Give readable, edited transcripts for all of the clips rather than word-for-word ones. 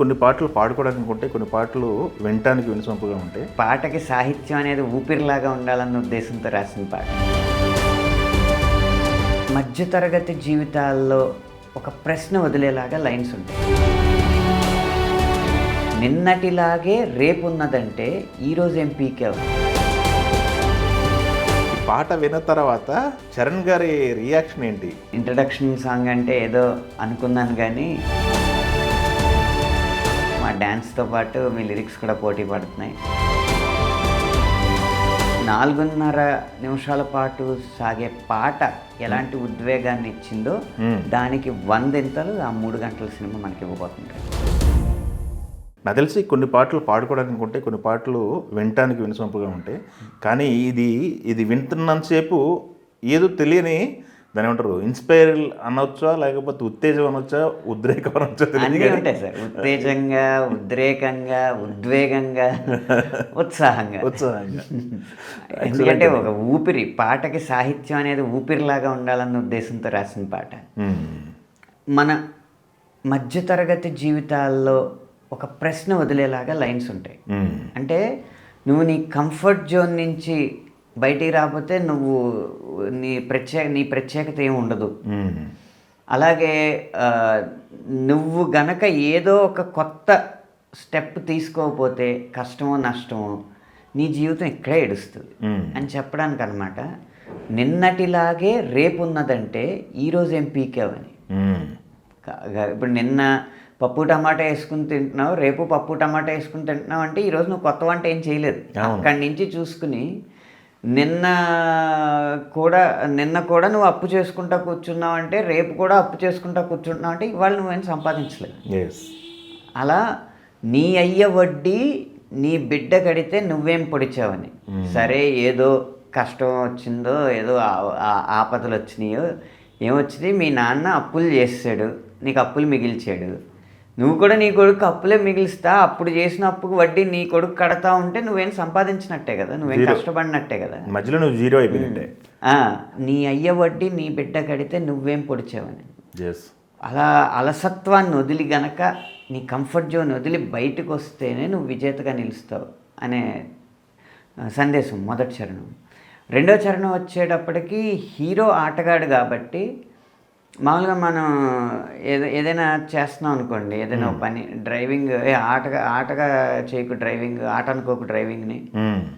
కొన్ని పాటలు పాడుకోవడానికి ఉంటాయి, కొన్ని పాటలు వినటానికి వినసొంపుగా ఉంటాయి. పాటకి సాహిత్యం అనేది ఊపిరిలాగా ఉండాలన్న ఉద్దేశంతో రాసిన పాట. మధ్యతరగతి జీవితాల్లో ఒక ప్రశ్న వదిలేలాగా లైన్స్ ఉంటాయి. నిన్నటిలాగే రేపున్నదంటే ఈరోజు ఏం పీకావు. ఈ పాట విన్న తర్వాత చరణ్ గారి రియాక్షన్ ఏంటి? ఇంట్రడక్షన్ సాంగ్ అంటే ఏదో అనుకున్నాను, కానీ మా డ్యాన్స్తో పాటు మీ లిరిక్స్ కూడా పోటీ పడుతున్నాయి. 4.5 నిమిషాల పాటు సాగే పాట ఎలాంటి ఉద్వేగాన్ని ఇచ్చిందో దానికి 100 ఇంతలు ఆ 3 గంటల సినిమా మనకి ఇవ్వబోతుంది. నాకు తెలిసి కొన్ని పాటలు పాడుకోవడానికి ఉంటాయి, కొన్ని పాటలు వినటానికి వినసొంపుగా ఉంటాయి. కానీ ఇది వింటున్నంతసేపు ఏదో తెలియని దాని ఏమంటారు, ఇన్స్పైర్ అనొచ్చా, లేకపోతే ఉత్తేజం అనొచ్చా, ఉద్రేకం అనొచ్చా, అన్నీ ఉంటాయి సార్. ఉత్తేజంగా, ఉద్రేకంగా, ఉద్వేగంగా, ఉత్సాహంగా. ఎందుకంటే ఒక ఊపిరి, పాటకి సాహిత్యం అనేది ఊపిరిలాగా ఉండాలన్న ఉద్దేశంతో రాసిన పాట. మన మధ్యతరగతి జీవితాల్లో ఒక ప్రశ్న వదిలేలాగా లైన్స్ ఉంటాయి. అంటే నువ్వు నీ కంఫర్ట్ జోన్ నుంచి బయటికి రాకపోతే నువ్వు నీ ప్రత్యేకత ఏమి ఉండదు. అలాగే నువ్వు గనక ఏదో ఒక కొత్త స్టెప్ తీసుకోకపోతే కష్టమో నష్టమో నీ జీవితం ఇక్కడే ఏడుస్తుంది అని చెప్పడానికి అనమాట. నిన్నటిలాగే రేపు ఉన్నదంటే ఈరోజు ఏం పీకావని. ఇప్పుడు నిన్న పప్పు టమాటా వేసుకుని తింటున్నావు, రేపు పప్పు టమాటా వేసుకుని తింటున్నావు అంటే ఈరోజు నువ్వు కొత్త వంట ఏం చేయలేదు. అక్కడి నుంచి చూసుకుని నిన్న కూడా నువ్వు అప్పు చేసుకుంటా కూర్చున్నావు అంటే రేపు కూడా అప్పు చేసుకుంటా కూర్చుంటున్నావు అంటే ఇవాళ నువ్వేం సంపాదించలేదు. అలా నీ అయ్య వడ్డీ నీ బిడ్డ కడితే నువ్వేం పొడిచావని. సరే, ఏదో కష్టం వచ్చిందో, ఏదో ఆపదలు వచ్చినాయో, ఏమొచ్చింది, మీ నాన్న అప్పులు చేసాడు, నీకు అప్పులు మిగిల్చాడు, నువ్వు కూడా నీ కొడుకు అప్పులే మిగిలిస్తా, అప్పుడు చేసిన అప్పుకు వడ్డీ నీ కొడుకు కడతా ఉంటే నువ్వేం సంపాదించినట్టే కదా, నువ్వేం కష్టపడినట్టే కదా, మధ్యలో నువ్వు జీరో అయిపోయినట్టే. నీ అయ్య వడ్డీ నీ బిడ్డ కడితే నువ్వేం పొడిచావని. అలా అలసత్వాన్ని వదిలి గనక నీ కంఫర్ట్ జోన్ వదిలి బయటకు వస్తేనే నువ్వు విజేతగా నిలుస్తావు అనే సందేశం మొదటి చరణం. రెండో చరణం వచ్చేటప్పటికి హీరో ఆటగాడు కాబట్టి, మామూలుగా మనం ఏదైనా చేస్తున్నాం అనుకోండి, ఏదైనా పని, డ్రైవింగ్ ఆటగా చేయకు డ్రైవింగ్, ఆట అనుకోకు డ్రైవింగ్ని,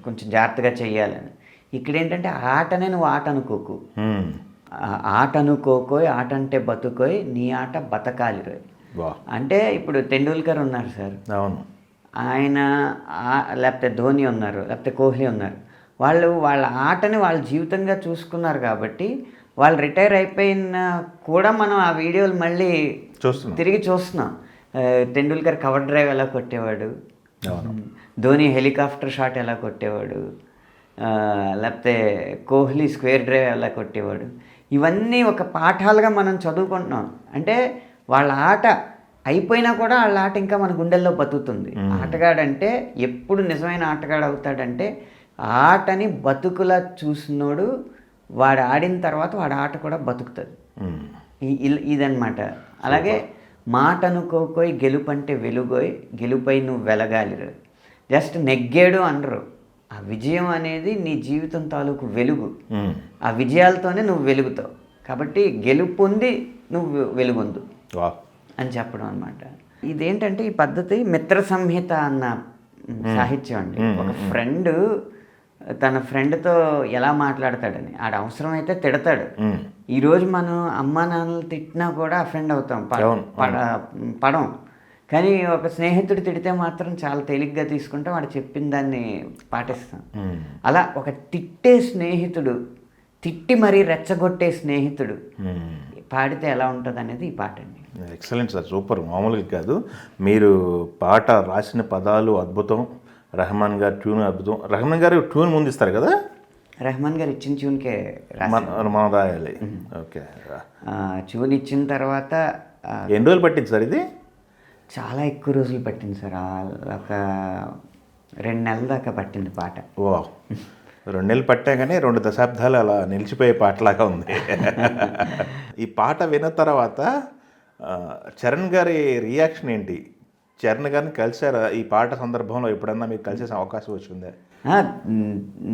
కొంచెం జాగ్రత్తగా చెయ్యాలని. ఇక్కడ ఏంటంటే ఆటనే నువ్వు ఆట అనుకోకు, ఆట అనుకోకోయ్, ఆట అంటే బతుకోయ్, నీ ఆట బతకాలి రోయ్. అంటే ఇప్పుడు తెండూల్కర్ ఉన్నారు సార్, అవును, ఆయన లేకపోతే ధోని ఉన్నారు, లేకపోతే కోహ్లీ ఉన్నారు, వాళ్ళ ఆటని వాళ్ళ జీవితంగా చూసుకున్నారు కాబట్టి వాళ్ళు రిటైర్ అయిపోయిన కూడా మనం ఆ వీడియోలు మళ్ళీ తిరిగి చూస్తున్నాం. తెండూల్కర్ కవర్ డ్రైవ్ ఎలా కొట్టేవాడు, ధోని హెలికాప్టర్ షాట్ ఎలా కొట్టేవాడు, లేకపోతే కోహ్లీ స్క్వేర్ డ్రైవ్ ఎలా కొట్టేవాడు, ఇవన్నీ ఒక పాఠాలుగా మనం చదువుకుంటున్నాం. అంటే వాళ్ళ ఆట అయిపోయినా కూడా వాళ్ళ ఆట ఇంకా మన గుండెల్లో బతుకుతుంది. ఆటగాడంటే ఎప్పుడు నిజమైన ఆటగాడు అవుతాడంటే ఆటని బతుకులా చూసినోడు, వాడు ఆడిన తర్వాత వాడి ఆట కూడా బతుకుతుంది. ఇదన్నమాట. అలాగే మాట అనుకోకోయ్, గెలుపంటే వెలుగోయ్, గెలుపై నువ్వు వెలగాలి. జస్ట్ నెగ్గాడు అనరు, ఆ విజయం అనేది నీ జీవితం తాలూకు వెలుగు, ఆ విజయాలతోనే నువ్వు వెలుగుతావు. కాబట్టి గెలుపొంది నువ్వు వెలుగొందు అని చెప్పడం అనమాట. ఇదేంటంటే ఈ పద్ధతి మిత్ర సంహిత అన్న సాహిత్యం అండి. ఒక ఫ్రెండ్ తన ఫ్రెండ్తో ఎలా మాట్లాడతాడని, ఆడ అవసరమైతే తిడతాడు. ఈరోజు మనం అమ్మా నాన్నలు తిట్టినా కూడా ఆ ఫ్రెండ్ అవుతాం, పడం. కానీ ఒక స్నేహితుడు తిడితే మాత్రం చాలా తేలిగ్గా తీసుకుంటాం, వాడు చెప్పిన దాన్ని పాటిస్తాం. అలా ఒక తిట్టే స్నేహితుడు, తిట్టి మరీ రెచ్చగొట్టే స్నేహితుడు పాడితే ఎలా ఉంటుంది అనేది ఈ పాట అండి. ఎక్సలెంట్ సార్, సూపర్, మామూలుగా కాదు. మీరు పాట రాసిన పదాలు అద్భుతం, రెహమాన్ గారి ట్యూన్ అద్భుతం. రెహమాన్ గారు ట్యూన్ ముందు ఇస్తారు కదా? రెహమాన్ గారు ఇచ్చిన ట్యూన్కే మనం రాయాలి. ఓకే, ట్యూన్ ఇచ్చిన తర్వాత ఎన్ని రోజులు పట్టింది సార్ ఇది? చాలా ఎక్కువ రోజులు పట్టింది సార్, ఒక 2 నెలల దాకా పట్టింది పాట. ఓ, 2 నెలలు పట్టా కానీ 2 దశాబ్దాలు అలా నిలిచిపోయే పాటలాగా ఉంది. ఈ పాట విన్న తర్వాత చరణ్ గారి రియాక్షన్ ఏంటి? చరణ్ గారిని కలిసారా ఈ పాట సందర్భంలో? ఎప్పుడన్నా మీరు కలిసే అవకాశం వచ్చిందా? ఆ,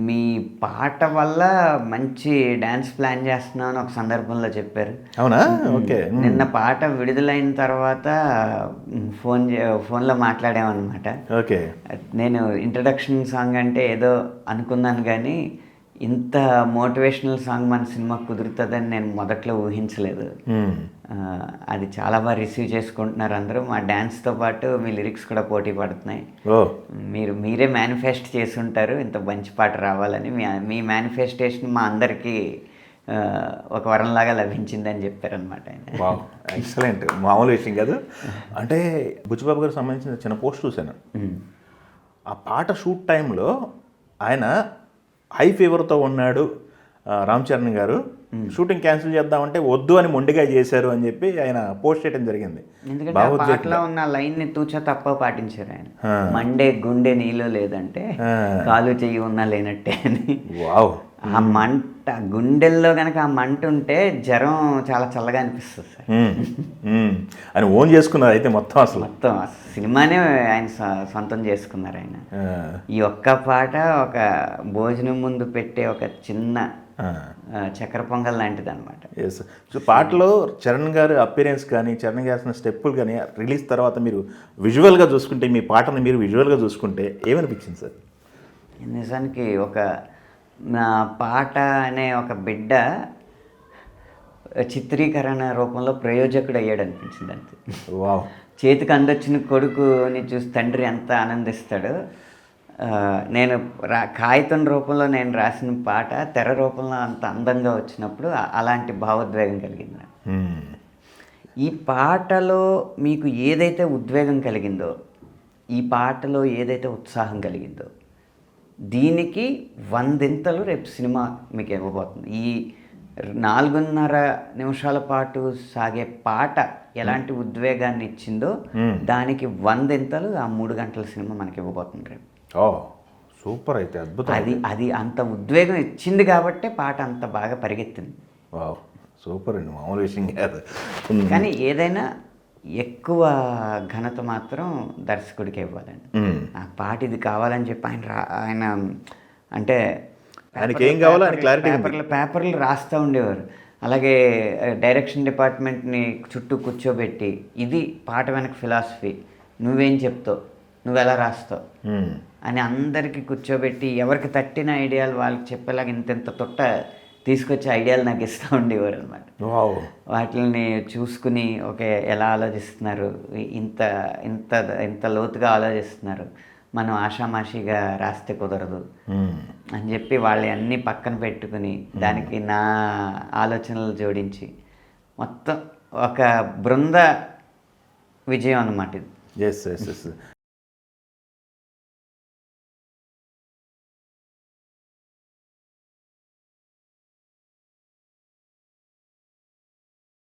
మీ పాట వల్ల మంచి డ్యాన్స్ ప్లాన్ చేస్తున్నావు అని ఒక సందర్భంలో చెప్పారు. అవునా? ఓకే. నిన్న పాట విడుదలైన తర్వాత ఫోన్లో మాట్లాడామన్నమాట. ఓకే. నేను ఇంట్రడక్షన్ సాంగ్ అంటే ఏదో అనుకున్నాను, కానీ ఇంత మోటివేషనల్ సాంగ్ మన సినిమా కుదురుతుందని నేను మొదట్లో ఊహించలేదు. అది చాలా బాగా రిసీవ్ చేసుకుంటున్నారు అందరూ. మా డ్యాన్స్తో పాటు మీ లిరిక్స్ కూడా పోటీ పడుతున్నాయి. మీరే మేనిఫెస్ట్ చేసి ఉంటారు ఇంత మంచి పాట రావాలని. మీ మేనిఫెస్టేషన్ మా అందరికీ ఒక వరంలాగా లభించిందని చెప్పారనమాట ఆయన. ఎక్సలెంట్. మామూలు విషయం కాదు. అంటే బుచ్చిబాబు గారికి సంబంధించిన చిన్న పోస్ట్ చూశాను. ఆ పాట షూట్ టైంలో ఆయన హై ఫీవర్తో ఉన్నాడు రామ్ చరణ్ గారు, షూటింగ్ క్యాన్సిల్ చేద్దామంటే వద్దు అని మొండిగా చేశారు అని చెప్పి ఆయన పోస్ట్ చేయడం జరిగింది. ఎందుకంటే ఆ పాటలో ఉన్న లైన్ని తూచా తప్ప పాటించారు ఆయన. మండే గుండె నీలో లేదంటే కాలు చెయ్యి ఉన్నా లేనట్టే అని. వావ్. ఆ మంట గుండెల్లో కనుక ఆ మంట ఉంటే జ్వరం చాలా చల్లగా అనిపిస్తుంది సార్. ఆయన ఓన్ చేసుకున్నారు అయితే మొత్తం సినిమానే ఆయన సొంతం చేసుకున్నారు ఆయన. ఈ ఒక్క పాట ఒక భోజనం ముందు పెట్టే ఒక చిన్న చక్కెర పొంగల్ లాంటిది అనమాట. ఎస్. సో పాటలో చరణ్ గారి అపియరెన్స్ కానీ, చరణ్ గారి స్టెప్పులు కానీ రిలీజ్ తర్వాత మీరు విజువల్గా చూసుకుంటే, మీ పాటను మీరు విజువల్గా చూసుకుంటే ఏమనిపించింది సార్? నిజానికి ఒక నా పాట అనే ఒక బిడ్డ చిత్రీకరణ రూపంలో ప్రయోజకుడు అయ్యాడు అనిపించింది అంతే. వావ్. చేతికి అందొచ్చిన కొడుకుని చూసి తండ్రి ఎంత ఆనందిస్తాడో, నేను కాగితం రూపంలో నేను రాసిన పాట తెర రూపంలో అంత అందంగా వచ్చినప్పుడు అలాంటి భావోద్వేగం కలిగింది నాకు. ఈ పాటలో మీకు ఏదైతే ఉద్వేగం కలిగిందో, ఈ పాటలో ఏదైతే ఉత్సాహం కలిగిందో, దీనికి 100 రేపు సినిమా మీకు ఇవ్వబోతుంది. ఈ 4.5 నిమిషాల పాటు సాగే పాట ఎలాంటి ఉద్వేగాన్ని ఇచ్చిందో దానికి 100 ఆ 3 గంటల సినిమా మనకి ఇవ్వబోతుంది రేపు. సూపర్. అయితే అద్భుతం. అది అంత ఉద్వేగం ఇచ్చింది కాబట్టి పాట అంత బాగా పరిగెత్తింది. వావ్, సూపర్ అండి. మామూలు విషయం కాదు. కానీ ఏదైనా ఎక్కువ ఘనత మాత్రం దర్శకుడికి ఇవ్వాలండి. ఆ పాట ఇది కావాలని చెప్పి ఆయన అంటే ఆయనకి ఏం కావాలో ఆయన క్లారిటీ పేపర్లు రాస్తూ ఉండేవారు. అలాగే డైరెక్షన్ డిపార్ట్మెంట్ని చుట్టూ కూర్చోబెట్టి ఇది పాట వెనక ఫిలాసఫీ, నువ్వేం చెప్తావు, నువ్వు ఎలా రాస్తావు అని అందరికీ కూర్చోబెట్టి ఎవరికి తట్టిన ఐడియాలు వాళ్ళకి చెప్పేలాగా ఇంత తొట్ట తీసుకొచ్చే ఐడియాలు నాకు ఇస్తూ ఉండేవారు అనమాట. వాటిని చూసుకుని ఓకే ఎలా ఆలోచిస్తున్నారు, ఇంత ఇంత ఇంత లోతుగా ఆలోచిస్తున్నారు, మనం ఆషామాషిగా రాస్తే కుదరదు అని చెప్పి వాళ్ళు అన్నీ పక్కన పెట్టుకుని దానికి నా ఆలోచనలు జోడించి మొత్తం ఒక బృంద విజయం అన్నమాట ఇది. ఎస్.